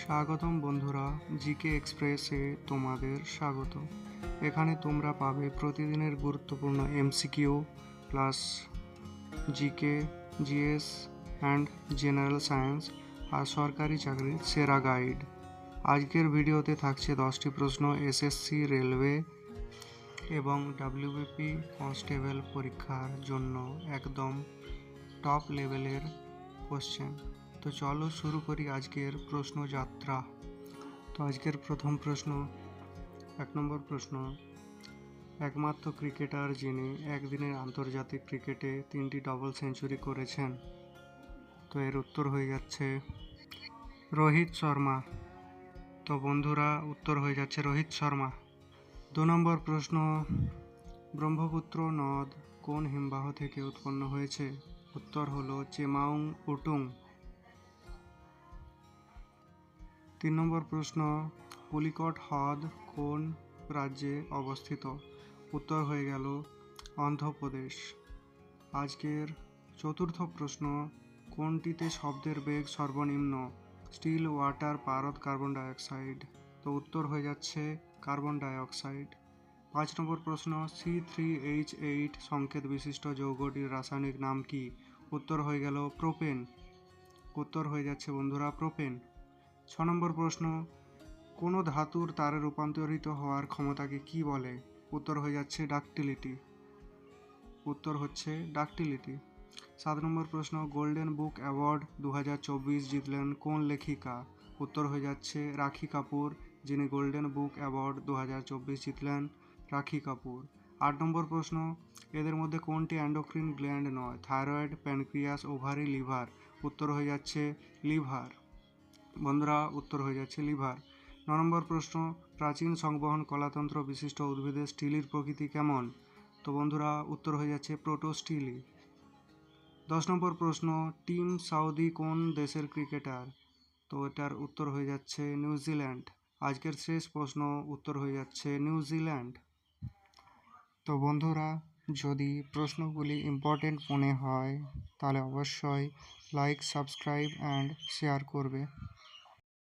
স্বাগতম বন্ধুরা, জিকে এক্সপ্রেসে তোমাদের স্বাগত। এখানে তোমরা পাবে প্রতিদিনের গুরুত্বপূর্ণ MCQ plus GK, GS and general science আর সরকারি চাকরির সেরা গাইড। আজকের ভিডিওতে থাকছে 10টি প্রশ্ন এসএসসি, রেলওয়ে এবং ডাব্লিউবিপি কনস্টেবল পরীক্ষার জন্য একদম টপ লেভেলের কোশ্চেন। তো চলো শুরু করি আজকের প্রশ্নযাত্রা। তো আজকের প্রথম প্রশ্ন, 1 নম্বর প্রশ্ন, একমাত্র ক্রিকেটার যিনি একদিনের আন্তর্জাতিক ক্রিকেটে 3টি ডবল সেঞ্চুরি করেছেন। তো এর উত্তর হয়ে যাচ্ছে রোহিত শর্মা। তো বন্ধুরা, উত্তর হয়ে যাচ্ছে রোহিত শর্মা। 2 নম্বর প্রশ্ন, ব্রহ্মপুত্র নদ কোন হিমবাহ থেকে উৎপন্ন হয়েছে? উত্তর হলো চেমাউং উটুং। 3 নম্বর প্রশ্ন, পুলিকট হ্রদ কোন রাজ্যে অবস্থিত? উত্তর হয়ে গেল অন্ধ্রপ্রদেশ। আজকের চতুর্থ প্রশ্ন, কোনটিতে শব্দের বেগ সর্বনিম্ন? স্টিল, ওয়াটার, পারদ, কার্বন ডাইঅক্সাইড। তো উত্তর হয়ে যাচ্ছে কার্বন ডাইঅক্সাইড। 5 নম্বর প্রশ্ন, C3H8 সংকেত বিশিষ্ট যৌগটির রাসায়নিক নাম কি? উত্তর হয়ে গেল প্রোপেন। উত্তর হয়ে যাচ্ছে বন্ধুরা প্রোপেন। 6 নম্বর প্রশ্ন, কোনো ধাতুর তারে রূপান্তরিত হওয়ার ক্ষমতাকে কি বলে? উত্তর হয়ে যাচ্ছে ডাকটিলিটি। উত্তর হচ্ছে ডাকটিলিটি। 7 নম্বর প্রশ্ন, গোল্ডেন বুক অ্যাওয়ার্ড 2024 জিতলেন কোন লেখিকা? উত্তর হয়ে যাচ্ছে রাখি কাপুর, যিনি গোল্ডেন বুক অ্যাওয়ার্ড 2024 জিতলেন রাখি কাপুর। 8 নম্বর প্রশ্ন, এদের মধ্যে কোনটি অ্যান্ডোক্রিন গ্ল্যান্ড নয়? Thyroid, pancreas, ovary, liver. উত্তর হয়ে যাচ্ছে লিভার। বন্ধুরা, উত্তর হয়ে যাচ্ছে লিভার। 9 নম্বর প্রশ্ন, প্রাচীন সংবহন কলাতন্ত্র বিশিষ্ট উদ্ভিদের স্টিলির প্রকৃতি কেমন? তো বন্ধুরা, উত্তর হয়ে যাচ্ছে প্রোটোস্টিলি। 10 নম্বর প্রশ্ন, টিম সাউদি কোন দেশের ক্রিকেটার? তো এটার উত্তর হয়ে যাচ্ছে নিউজিল্যান্ড। আজকের শেষ প্রশ্ন, উত্তর হয়ে যাচ্ছে নিউজিল্যান্ড। তো বন্ধুরা, যদি প্রশ্নগুলি ইম্পর্টেন্ট মনে হয় তাহলে অবশ্যই লাইক, সাবস্ক্রাইব অ্যান্ড শেয়ার করবে।